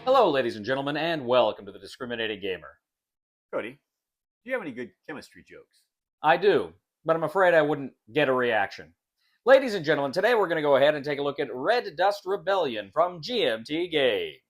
Hello, ladies and gentlemen, and welcome to the Discriminating Gamer. Cody, do you have any good chemistry jokes? I do, but I'm afraid I wouldn't get a reaction. Ladies and gentlemen, today we're going to go ahead and take a look at Red Dust Rebellion from GMT Games.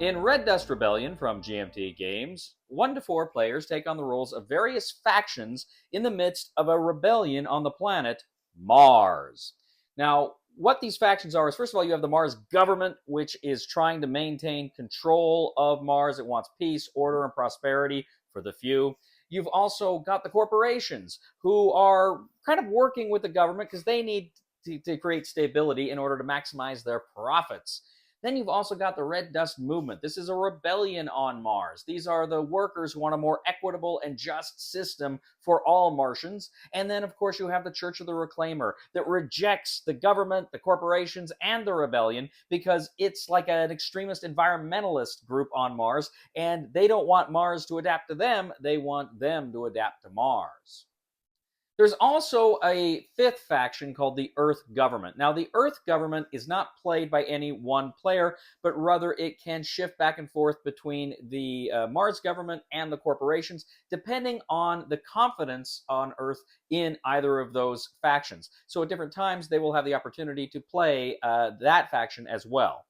In Red Dust Rebellion from GMT Games, 1 to 4 players take on the roles of various factions in the midst of a rebellion on the planet Mars. Now, what these factions are is, first of all, you have the Mars government, which is trying to maintain control of Mars. It wants peace, order, and prosperity for the few. You've also got the corporations, who are kind of working with the government because they need to create stability in order to maximize their profits. Then you've also got the Red Dust Movement. This is a rebellion on Mars. These are the workers who want a more equitable and just system for all Martians. And then, of course, you have the Church of the Reclaimer that rejects the government, the corporations, and the rebellion because it's like an extremist environmentalist group on Mars, and they don't want Mars to adapt to them. They want them to adapt to Mars. There's also a 5th faction called the Earth Government. Now, the Earth Government is not played by any one player, but rather it can shift back and forth between the Mars government and the corporations, depending on the confidence on Earth in either of those factions. So at different times, they will have the opportunity to play that faction as well.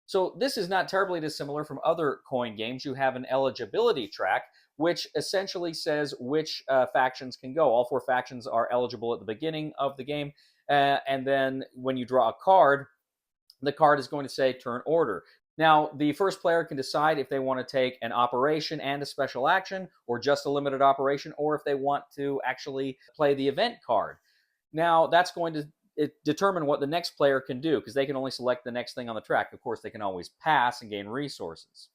So this is not terribly dissimilar from other coin games. You have an eligibility track, which essentially says which factions can go. All 4 factions are eligible at the beginning of the game, and then when you draw a card, the card is going to say turn order. Now, the first player can decide if they want to take an operation and a special action, or just a limited operation, or if they want to actually play the event card. Now, that's going to determine what the next player can do, because they can only select the next thing on the track. Of course, they can always pass and gain resources.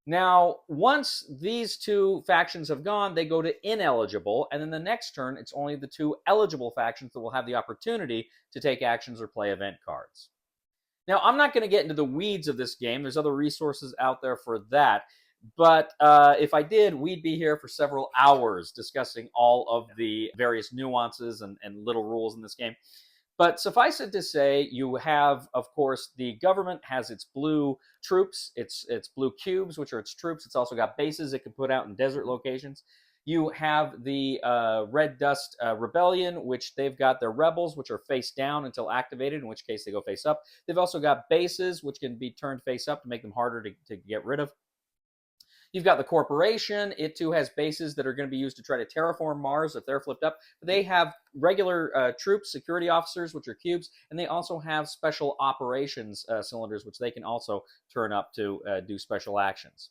Now, once these 2 factions have gone, they go to ineligible, and then the next turn, it's only the 2 eligible factions that will have the opportunity to take actions or play event cards. Now, I'm not going to get into the weeds of this game. There's other resources out there for that. But if I did, we'd be here for several hours discussing all of the various nuances and little rules in this game. But suffice it to say, you have, of course, the government has its blue troops, its blue cubes, which are its troops. It's also got bases it can put out in desert locations. You have the Red Dust Rebellion, which they've got their rebels, which are face down until activated, in which case they go face up. They've also got bases, which can be turned face up to make them harder to get rid of. You've got the corporation. It too has bases that are going to be used to try to terraform Mars if they're flipped up. They have regular troops, security officers, which are cubes, and they also have special operations cylinders, which they can also turn up to do special actions.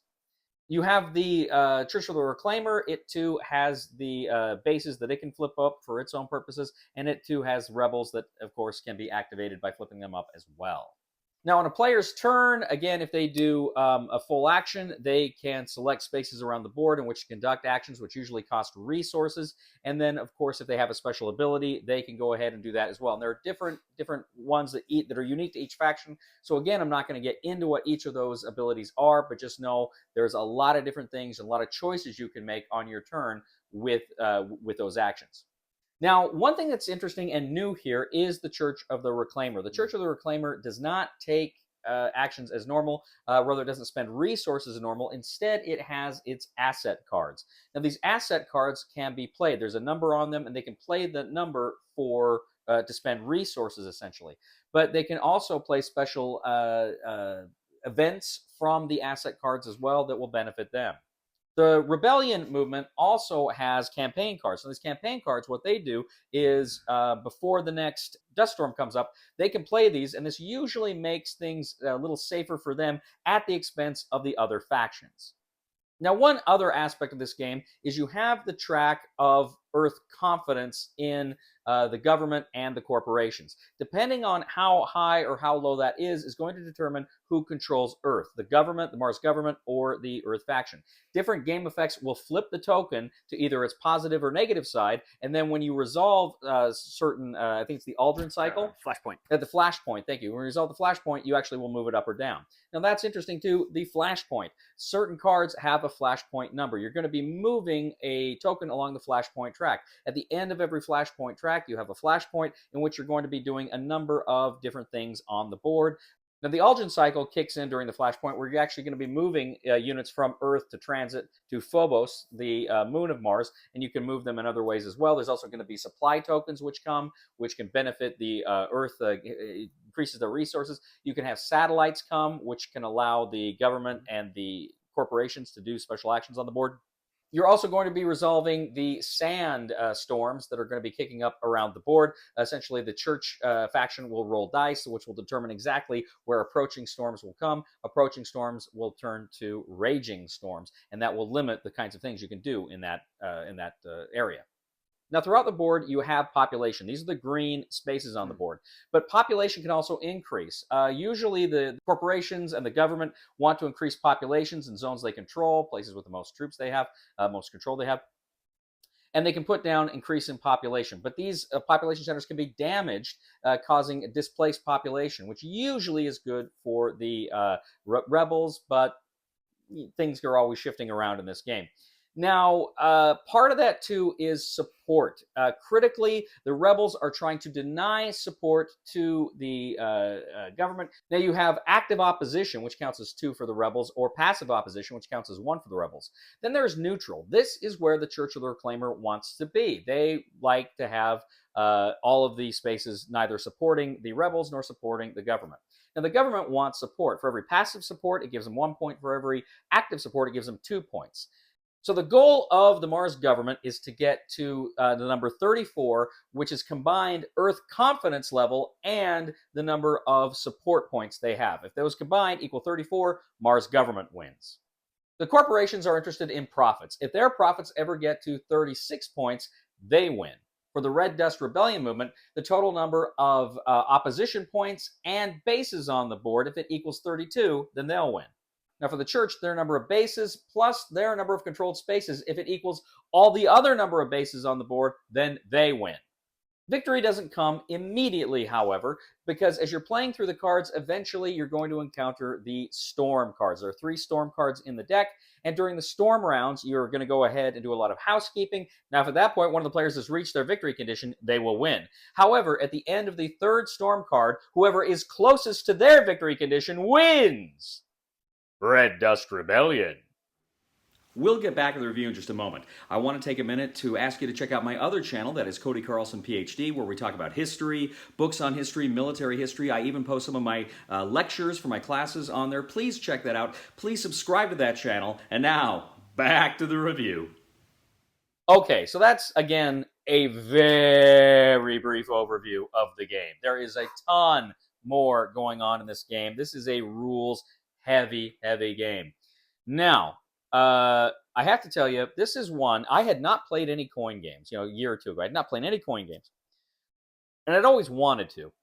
You have the Church of the Reclaimer. It too has the bases that it can flip up for its own purposes, and it too has rebels that, of course, can be activated by flipping them up as well. Now, on a player's turn, again, if they do a full action, they can select spaces around the board in which to conduct actions, which usually cost resources. And then, of course, if they have a special ability, they can go ahead and do that as well. And there are different ones that are unique to each faction. So again, I'm not going to get into what each of those abilities are, but just know there's a lot of different things and a lot of choices you can make on your turn with those actions. Now, one thing that's interesting and new here is the Church of the Reclaimer. The Church of the Reclaimer does not take actions as normal, rather it doesn't spend resources as normal. Instead, it has its asset cards. Now, these asset cards can be played. There's a number on them, and they can play the number for to spend resources, essentially. But they can also play special events from the asset cards as well that will benefit them. The rebellion movement also has campaign cards. So these campaign cards, what they do is before the next dust storm comes up, they can play these, and this usually makes things a little safer for them at the expense of the other factions. Now, one other aspect of this game is you have the track of Earth confidence in the government and the corporations. Depending on how high or how low that is going to determine who controls Earth, the government, the Mars government, or the Earth faction. Different game effects will flip the token to either its positive or negative side, and then when you resolve certain, I think it's the Aldrin cycle. Flashpoint. At the flashpoint, thank you. When you resolve the flashpoint, you actually will move it up or down. Now that's interesting too, the flashpoint. Certain cards have a flashpoint number. You're going to be moving a token along the flashpoint track. At the end of every flashpoint track, you have a flashpoint in which you're going to be doing a number of different things on the board. Now, the Aldrin cycle kicks in during the flashpoint where you're actually going to be moving units from Earth to transit to Phobos, the moon of Mars, and you can move them in other ways as well. There's also going to be supply tokens which can benefit the Earth, increases their resources. You can have satellites come, which can allow the government and the corporations to do special actions on the board. You're also going to be resolving the sand storms that are going to be kicking up around the board. Essentially, the church faction will roll dice, which will determine exactly where approaching storms will come. Approaching storms will turn to raging storms, and that will limit the kinds of things you can do in that area. Now, throughout the board, you have population. These are the green spaces on the board. But population can also increase. Usually, the corporations and the government want to increase populations in zones they control, places with the most troops they have, most control they have. And they can put down increase in population. But these population centers can be damaged, causing a displaced population, which usually is good for the rebels, but things are always shifting around in this game. Now, part of that, too, is support. Critically, the rebels are trying to deny support to the government. Now, you have active opposition, which counts as 2 for the rebels, or passive opposition, which counts as 1 for the rebels. Then there's neutral. This is where the Church of the Reclaimer wants to be. They like to have all of these spaces neither supporting the rebels nor supporting the government. Now, the government wants support. For every passive support, it gives them 1 point. For every active support, it gives them 2 points. So the goal of the Mars government is to get to the number 34, which is combined Earth confidence level and the number of support points they have. If those combined equal 34, Mars government wins. The corporations are interested in profits. If their profits ever get to 36 points, they win. For the Red Dust Rebellion movement, the total number of opposition points and bases on the board, if it equals 32, then they'll win. Now, for the church, their number of bases plus their number of controlled spaces, if it equals all the other number of bases on the board, then they win. Victory doesn't come immediately, however, because as you're playing through the cards, eventually you're going to encounter the storm cards. There are 3 storm cards in the deck, and during the storm rounds, you're going to go ahead and do a lot of housekeeping. Now, if at that point one of the players has reached their victory condition, they will win. However, at the end of the 3rd storm card, whoever is closest to their victory condition wins. Red Dust Rebellion. We'll get back to the review in just a moment. I want to take a minute to ask you to check out my other channel, that is Cody Carlson, PhD, where we talk about history, books on history, military history. I even post some of my lectures for my classes on there. Please check that out. Please subscribe to that channel. And now, back to the review. Okay, so that's, again, a very brief overview of the game. There is a ton more going on in this game. This is a rules heavy game. Now, I have to tell you, this is one, I had not played any coin games, a year or 2 ago. I had not played any coin games. And I'd always wanted to.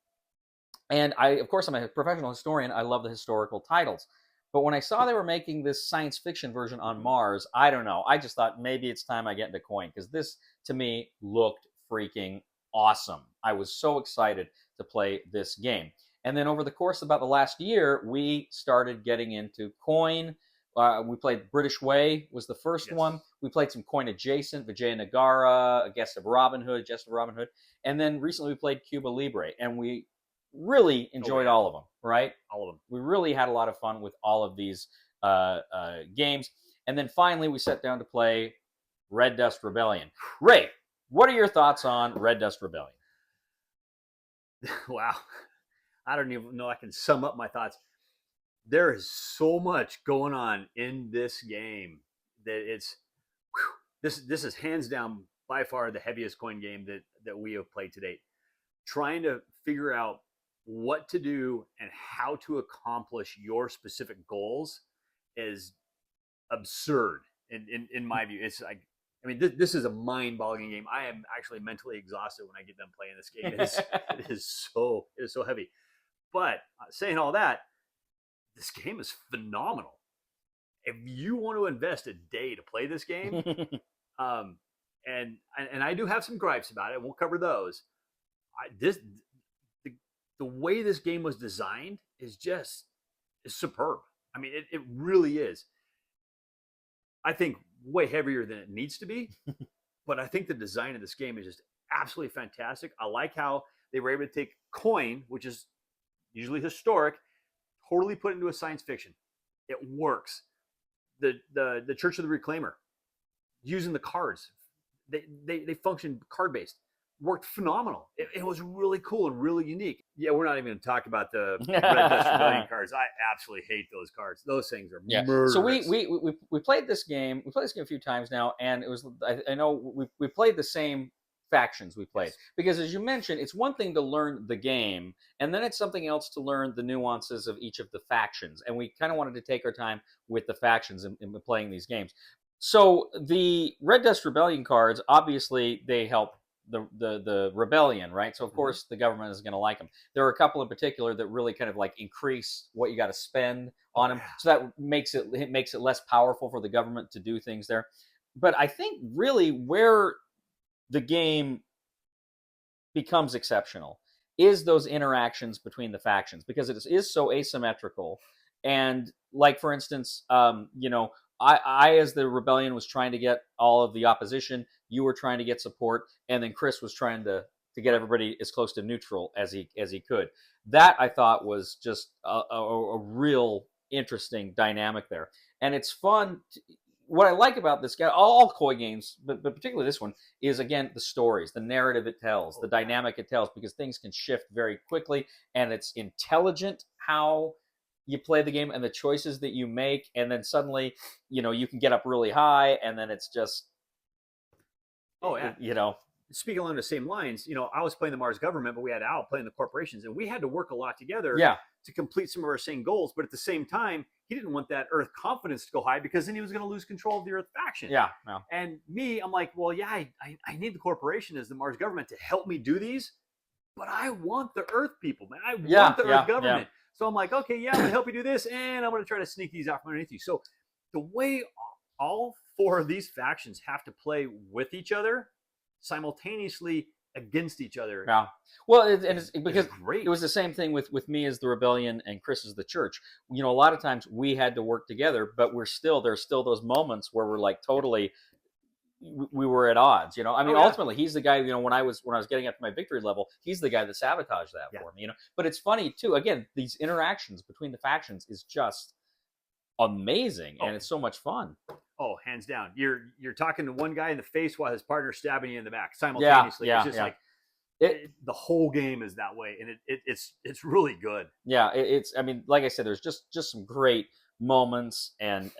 And of course, I'm a professional historian. I love the historical titles. But when I saw they were making this science fiction version on Mars, I don't know. I just thought maybe it's time I get into coin, because this, to me, looked freaking awesome. I was so excited to play this game. And then over the course of about the last year, we started getting into coin. We played British Way was the first one. We played some coin adjacent, Vijaya Nagara, A Guest of Robin Hood, Jest of Robin Hood. And then recently we played Cuba Libre. And we really enjoyed all of them, right? All of them. We really had a lot of fun with all of these games. And then finally, we sat down to play Red Dust Rebellion. Ray, what are your thoughts on Red Dust Rebellion? Wow. I don't even know I can sum up my thoughts. There is so much going on in this game that it's this is hands down by far the heaviest coin game that we have played to date. Trying to figure out what to do and how to accomplish your specific goals is absurd in my view. It's like, I mean, this is a mind-boggling game. I am actually mentally exhausted when I get done playing this game. It is so heavy. But saying all that, this game is phenomenal. If you want to invest a day to play this game, and I do have some gripes about it. We'll cover those. The way this game was designed is superb. I mean, it really is. I think way heavier than it needs to be, but I think the design of this game is just absolutely fantastic. I like how they were able to take coin, which is usually historic, totally put it into a science fiction. It works. The Church of the Reclaimer, using the cards, they function card based, worked phenomenal. It was really cool and really unique. Yeah, we're not even going to talk about the Red Dust Rebellion cards. I absolutely hate those cards. Those things are murderous. So we played this game. We played this game a few times now, and it was I know we played the same factions we played, because as you mentioned, it's one thing to learn the game, and then it's something else to learn the nuances of each of the factions, and we kind of wanted to take our time with the factions in playing these games. So the Red Dust Rebellion cards, obviously they help the rebellion, right? So of course the government is going to like them. There are a couple in particular that really kind of like increase what you got to spend on them, so that makes it less powerful for the government to do things there. But I think really where the game becomes exceptional is those interactions between the factions, because it is so asymmetrical. And like, for instance, I, as the rebellion, was trying to get all of the opposition. You were trying to get support, and then Chris was trying to get everybody as close to neutral as he could. That, I thought, was just a real interesting dynamic there, and it's fun. What I like about this guy, all koi games, but particularly this one, is again the stories, the narrative it tells, the dynamic it tells, because things can shift very quickly, and it's intelligent how you play the game and the choices that you make, and then suddenly, you can get up really high, and then it's just, Speaking along the same lines, I was playing the Mars government, but we had Al playing the corporations, and we had to work a lot together to complete some of our same goals. But at the same time, he didn't want that Earth confidence to go high, because then he was going to lose control of the Earth faction. Yeah. And me, I'm like, well, yeah, I need the corporation as the Mars government to help me do these, but I want the Earth people, man. I want the Earth government. Yeah. So I'm like, okay, yeah, I'm going to help you do this, and I'm going to try to sneak these out from underneath you. So the way all four of these factions have to play with each other simultaneously against each other. Yeah. Well, it's because great. It was the same thing with me as the rebellion and Chris as the church. A lot of times we had to work together, but there's still those moments where we're like totally, we were at odds. I mean, ultimately he's the guy, when I was getting up to my victory level, he's the guy that sabotaged that for me, But it's funny too, again, these interactions between the factions is just amazing, and it's so much fun. Oh, hands down. You're talking to one guy in the face while his partner's stabbing you in the back simultaneously. Yeah, it's just like the whole game is that way, and it's really good. Yeah, I mean, like I said, there's just some great moments and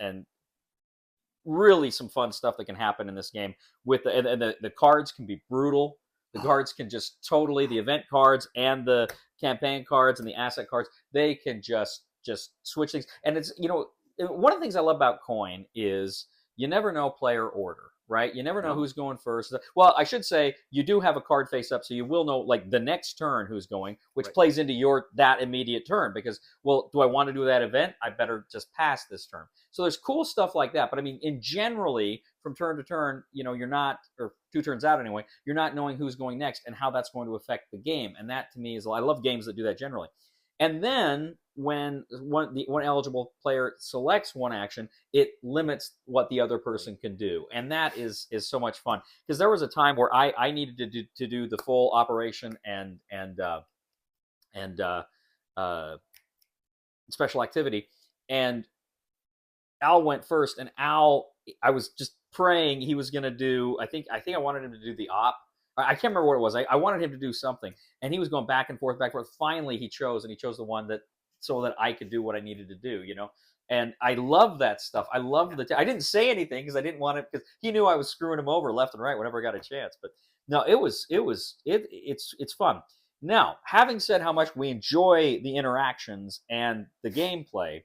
really some fun stuff that can happen in this game. With the cards can be brutal. The cards can just totally, the event cards and the campaign cards and the asset cards, they can just switch things. And it's, one of the things I love about coin is you never know player order, right? You never know who's going first. Well, I should say you do have a card face up, so you will know like the next turn who's going, which plays into that immediate turn, because, well, do I want to do that event? I better just pass this turn. So there's cool stuff like that. But I mean, generally, from turn to turn, you're not, or 2 turns out anyway, you're not knowing who's going next and how that's going to affect the game. And that to me is, I love games that do that generally. And then when one eligible player selects one action, it limits what the other person can do, and that is so much fun. Because there was a time where I needed to do the full operation and and special activity. And Al went first, and Al, I was just praying he was going to do. I wanted him to do the op. I can't remember what it was. I wanted him to do something, and he was going back and forth, back and forth. Finally, he chose, and he chose the one that so that I could do what I needed to do. And I love that stuff. I love I didn't say anything because I didn't want it because he knew I was screwing him over left and right whenever I got a chance. But no, it's fun. Now, having said how much we enjoy the interactions and the gameplay,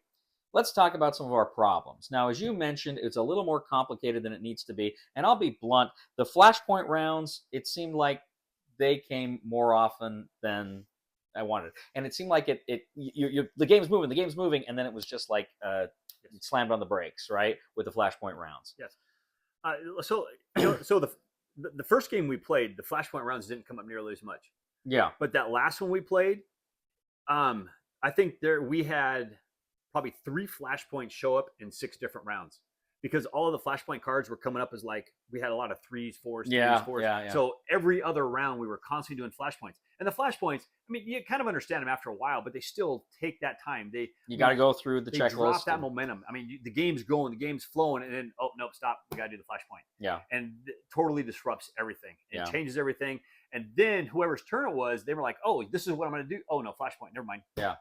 let's talk about some of our problems. Now, as you mentioned, it's a little more complicated than it needs to be. And I'll be blunt. The Flashpoint rounds, it seemed like they came more often than I wanted. And it seemed like the game's moving, and then it was just like slammed on the brakes, right, with the Flashpoint rounds. Yes. So the first game we played, the Flashpoint rounds didn't come up nearly as much. Yeah. But that last one we played, I think we had probably 3 flashpoints show up in 6 different rounds because all of the flashpoint cards were coming up as like we had a lot of 3s, 4s, 3s, 4s. Yeah. So every other round we were constantly doing flashpoints. And the flashpoints, I mean, you kind of understand them after a while, but they still take that time. You got to go through the checklist. Drop that momentum. I mean, the game's going, the game's flowing, and then nope, stop. We got to do the flashpoint. Yeah. And it totally disrupts everything. It changes everything. And then whoever's turn it was, they were like, "Oh, this is what I'm going to do." Oh no, flashpoint. Never mind. Yeah.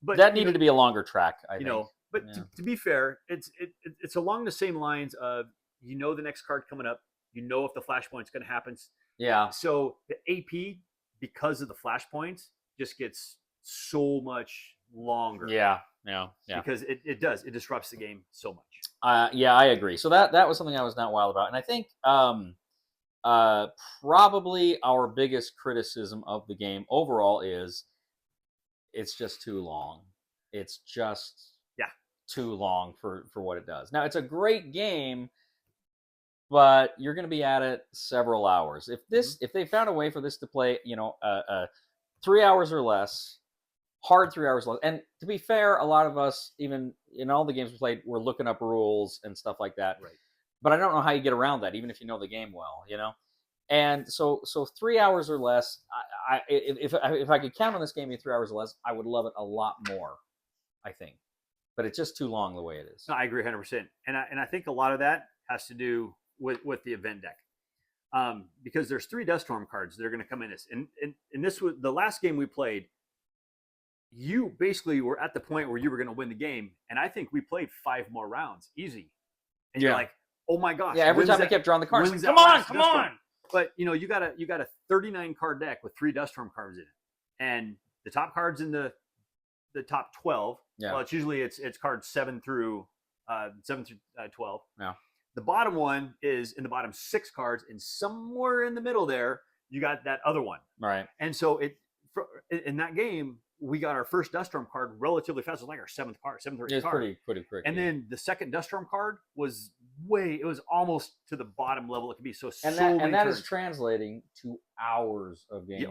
But that needed to be a longer track, I think. But to be fair, it's along the same lines of the next card coming up, if the flashpoint's going to happen. Yeah. So the AP, because of the flashpoints, just gets so much longer. Yeah. Because it disrupts the game so much. I agree. So that was something I was not wild about, and I think probably our biggest criticism of the game overall is it's just too long. It's just too long for what it does. Now, it's a great game, but you're going to be at it several hours. If they found a way for this to play, 3 hours or less, hard 3 hours less. And to be fair, a lot of us, even in all the games we played, were looking up rules and stuff like that. Right. But I don't know how you get around that, even if you know the game well, And so 3 hours or less. If I could count on this game in 3 hours or less, I would love it a lot more, I think. But it's just too long the way it is. No, I agree 100%. And I think a lot of that has to do with the event deck. Because there's 3 Dust Storm cards that are going to come in this. And this was the last game we played. You basically were at the point where you were going to win the game. And I think we played 5 more rounds, easy. And you're like, oh my gosh. Yeah, every time I kept drawing the cards, come on. But you got a 39 card deck with 3 Dust Storm cards in it. And the top cards in the top 12. Well, it's usually cards 7 through 12. Yeah. The bottom one is in the bottom 6 cards, and somewhere in the middle there, you got that other one. Right. And so in that game, we got our first Dust Storm card relatively fast. It was like our 7th card, 7th or 8th card. It's pretty quick. And then the second Dust Storm card was it was almost to the bottom level it could be. So that is translating to hours of game. It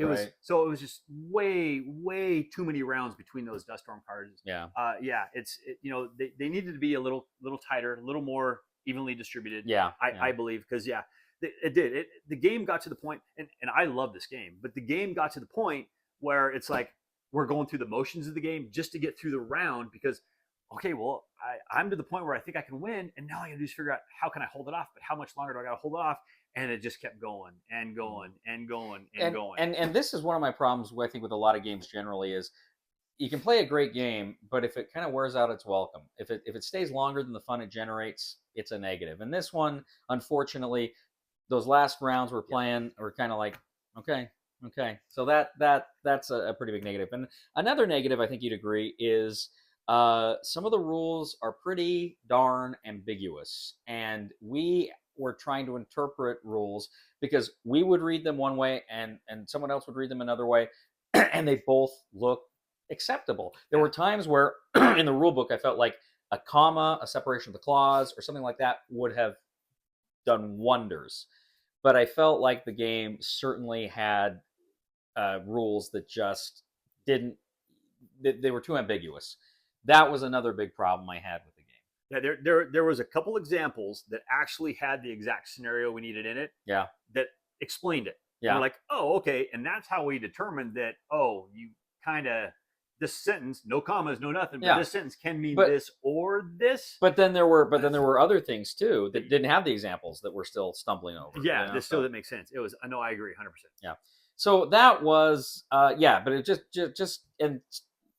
was. So it was just way too many rounds between those Dust Storm cards. Yeah. They needed to be a little tighter, a little more evenly distributed. Yeah. I believe because it did. The game got to the point, and I love this game, but the game got to the point where it's like we're going through the motions of the game just to get through the round because, okay, well, I'm to the point where I think I can win, and now I got to do is figure out how can I hold it off, but how much longer do I got to hold it off? And it just kept going and going and going and going. And this is one of my problems, I think, with a lot of games generally is you can play a great game, but if it kind of wears out its welcome, if it stays longer than the fun it generates, it's a negative. And this one, unfortunately, those last rounds we're playing were kind of like, okay. So that's a pretty big negative. And another negative, I think you'd agree, is some of the rules are pretty darn ambiguous. And we were trying to interpret rules because we would read them one way and someone else would read them another way, and they both look acceptable. There were times where in the rule book I felt like a comma, a separation of the clause, or something like that would have done wonders. But I felt like the game certainly had rules that just didn't. They were too ambiguous. That was another big problem I had with the game. Yeah, there was a couple examples that actually had the exact scenario we needed in it. Yeah. That explained it. And Yeah. we're like, oh, okay. And that's how we determined that, oh, you kind of, this sentence, no commas, no nothing, but Yeah. this sentence can mean But this or this. but then there were other things too that didn't have the examples that we're still stumbling over. Yeah, You know, this still so that makes sense. It was, no, I agree 100%. yeah. So that was yeah, but it just and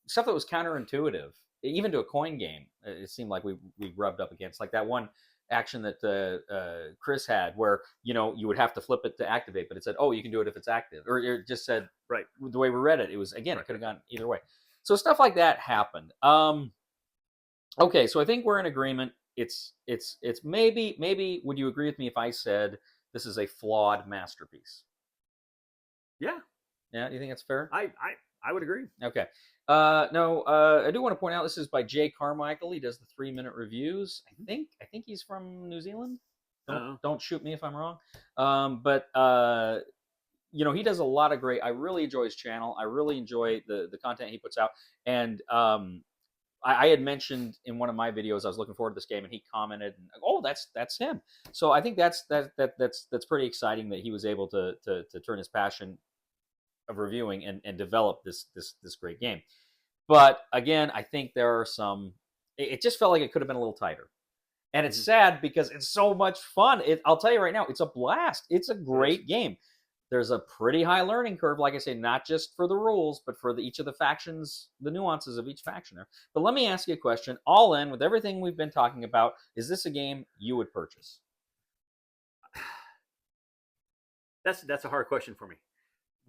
stuff that was counterintuitive, even to a coin game. It seemed like we rubbed up against like that one action that Chris had, where you would have to flip it to activate, but it said, "Oh, you can do it if it's active," or it just said Right. the way we read it. It was again, Right. it could have gone either way. So stuff like that happened. Okay, so I think we're in agreement. It's maybe would you agree with me if I said this is a flawed masterpiece? Yeah, Yeah, you think that's fair? I would agree. Okay. No, I do want to point out this is by Jay Carmichael. He does the 3-minute reviews. I think he's from New Zealand. Don't shoot me if I'm wrong. But he does a lot of great. I really enjoy his channel. I really enjoy the content he puts out. And I had mentioned in one of my videos I was looking forward to this game, and he commented, "Oh, that's him." So I think that's pretty exciting that he was able to turn his passion of reviewing and develop this great game. But again, I think there are some. It just felt like it could have been a little tighter, and it's sad because it's so much fun. I'll tell you right now, it's a blast. It's a great game. There's a pretty high learning curve, like I say, not just for the rules, but for each of the factions, the nuances of each faction there. But let me ask you a question. All in, with everything we've been talking about, is this a game you would purchase? That's a hard question for me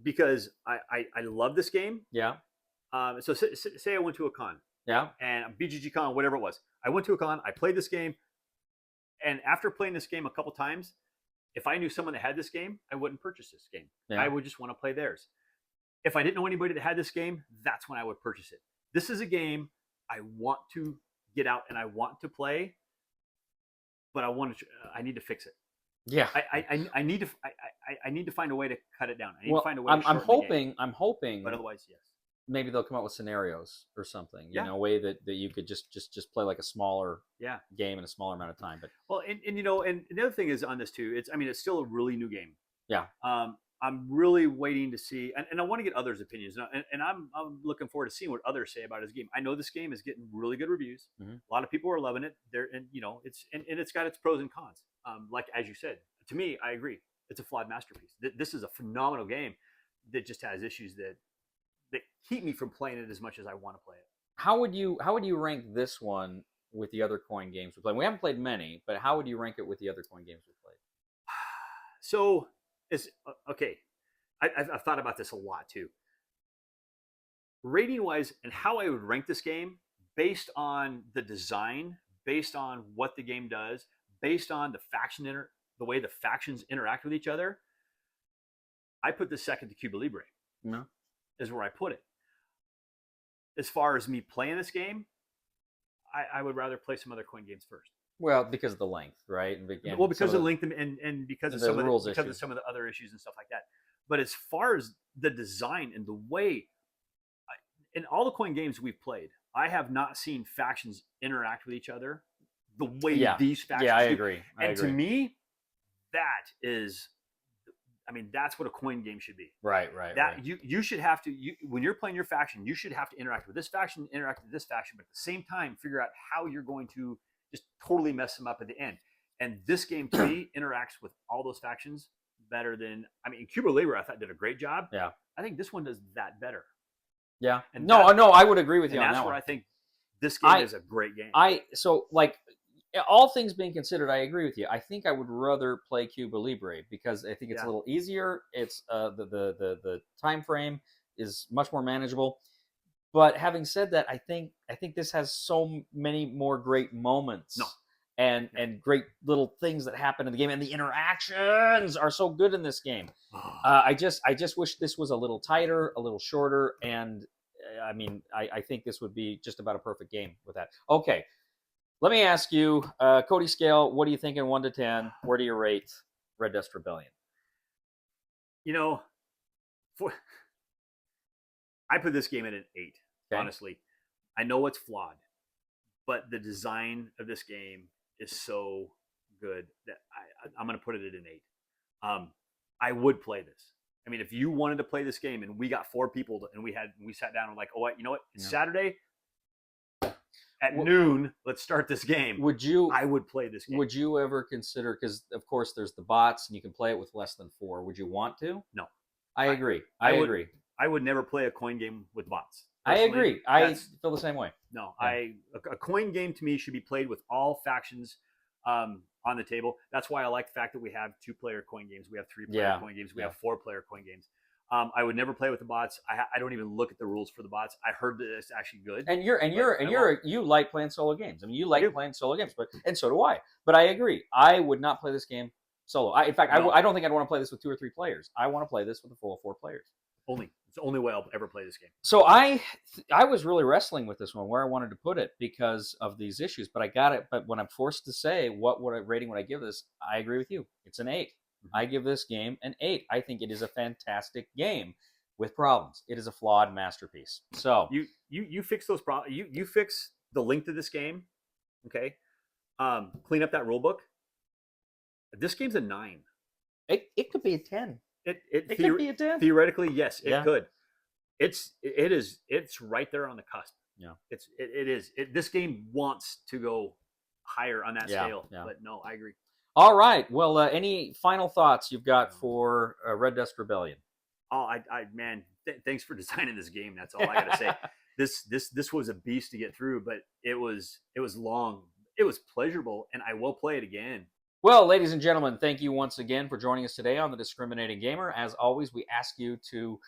because I love this game. Yeah. So say I went to a con. Yeah. And BGG con, whatever it was. I went to a con. I played this game, and after playing this game a couple times, if I knew someone that had this game, I wouldn't purchase this game. Yeah. I would just want to play theirs. If I didn't know anybody that had this game, that's when I would purchase it. This is a game I want to get out and I want to play, but I need to fix it. Yeah. I need to find a way to cut it down. I need Well, to find a way to I'm shorten the game. hoping, But otherwise, yes. maybe they'll come up with scenarios or something. Yeah. A way that you could just play like a smaller Yeah. game in a smaller amount of time. But Well, and and the other thing is on this too. It's still a really new game. yeah, I'm really waiting to see, and I want to get others' opinions, and I'm looking forward to seeing what others say about his game. I know this game is getting really good reviews. Mm-hmm. A lot of people are loving it. It's got its pros and cons. Like as you said, to me, I agree. It's a flawed masterpiece. This is a phenomenal game that just has issues that keep me from playing it as much as I want to play it. how would you rank this one with the other coin games we played? We haven't played many, but how would you rank it with the other coin games we played? So it's okay. I've thought about this a lot too. Rating wise, and how I would rank this game based on the design, based on what the game does, based on the way the factions interact with each other. I put this second to Cuba Libre. No. Is where I put it. As far as me playing this game, I would rather play some other coin games first. Well, because of the length, right? And Because of the length and because of some of the other issues and stuff like that. But as far as the design and the way, in all the coin games we've played, I have not seen factions interact with each other the way these factions do. Yeah, I agree. To me, that is, that's what a coin game should be. Right. You should have to, when you're playing your faction, you should have to interact with this faction, interact with this faction, but at the same time, figure out how you're going to just totally mess them up at the end. And this game, to me, interacts with all those factions better than, Cuba Libre, I thought did a great job. Yeah. I think this one does that better. Yeah. And no, I would agree with you on that that's one. where I think this game is a great game. All things being considered, I agree with you. I think I would rather play Cuba Libre because I think it's a little easier. It's the time frame is much more manageable. But having said that, I think this has so many more great moments. And great little things that happen in the game, and the interactions are so good in this game. I just wish this was a little tighter, a little shorter, and I think this would be just about a perfect game with that. Okay, let me ask you, Cody scale. What are you thinking, 1 to 10? Where do you rate Red Dust Rebellion? I put this game at an 8. Okay. Honestly, I know it's flawed, but the design of this game is so good that I'm going to put it at an 8. I would play this. I mean, if you wanted to play this game and we got 4 people and we sat down and like, oh, you know what? It's Saturday at noon. Let's start this game. I would play this game. Would you ever consider? Because of course there's the bots and you can play it with less than 4. Would you want to? No. I agree. I agree. I would never play a coin game with bots. Personally, I agree. I feel the same way. No, yeah. A coin game to me should be played with all factions on the table. That's why I like the fact that we have 2-player coin games. We have 3-player coin games. We have 4-player coin games. I would never play with the bots. I don't even look at the rules for the bots. I heard that it's actually good. And you like playing solo games. I mean, you like playing solo games, and so do I. But I agree. I would not play this game solo. In fact, I don't think I'd want to play this with 2 or 3 players. I want to play this with a full 4 players. It's the only way I'll ever play this game. So I was really wrestling with this one, where I wanted to put it because of these issues. But I got it. But when I'm forced to say what rating would I give this, I agree with you. It's an 8. I give this game an 8. I think it is a fantastic game with problems. It is a flawed masterpiece. So you fix those problems. You fix the length of this game. Okay, clean up that rule book. This game's a 9. It could be a 10. It could be a 10. Theoretically, yes, it could. It's right there on the cusp. Yeah, it is. This game wants to go higher on that scale. Yeah. But no, I agree. All right. Well, any final thoughts you've got for Red Dust Rebellion? Oh, man, thanks for designing this game. That's all I gotta say. This was a beast to get through, but it was long. It was pleasurable, and I will play it again. Well, ladies and gentlemen, thank you once again for joining us today on The Discriminating Gamer. As always, we ask you to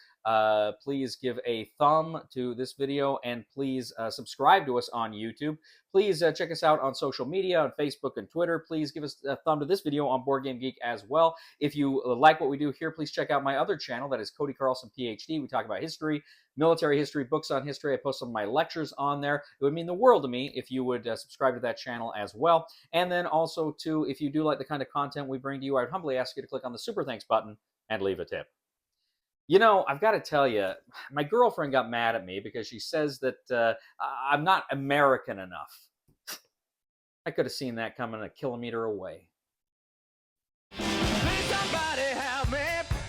please give a thumb to this video and please subscribe to us on YouTube. Please check us out on social media, on Facebook and Twitter. Please give us a thumb to this video on Board Game Geek as well. If you like what we do here, please check out my other channel. That is Cody Carlson, PhD. We talk about history, military history, books on history. I post some of my lectures on there. It would mean the world to me if you would subscribe to that channel as well. And then also, too, if you do like the kind of content we bring to you, I would humbly ask you to click on the Super Thanks button and leave a tip. You know, I've got to tell you, my girlfriend got mad at me because she says that I'm not American enough. I could have seen that coming a kilometer away. Please somebody help me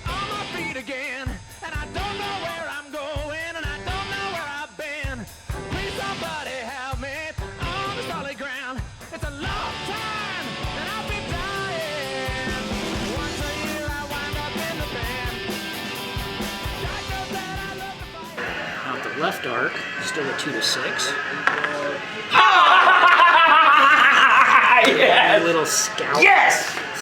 on my feet again, and I don't know where I'm going, and I don't know where I've been. Please somebody help me on the solid ground. It's a long time, and I'll be dying. Once a year I wind up in the band. God knows that I love to fight. Now at the left arc, still a 2 to 6. Yes! A little scout. Yes!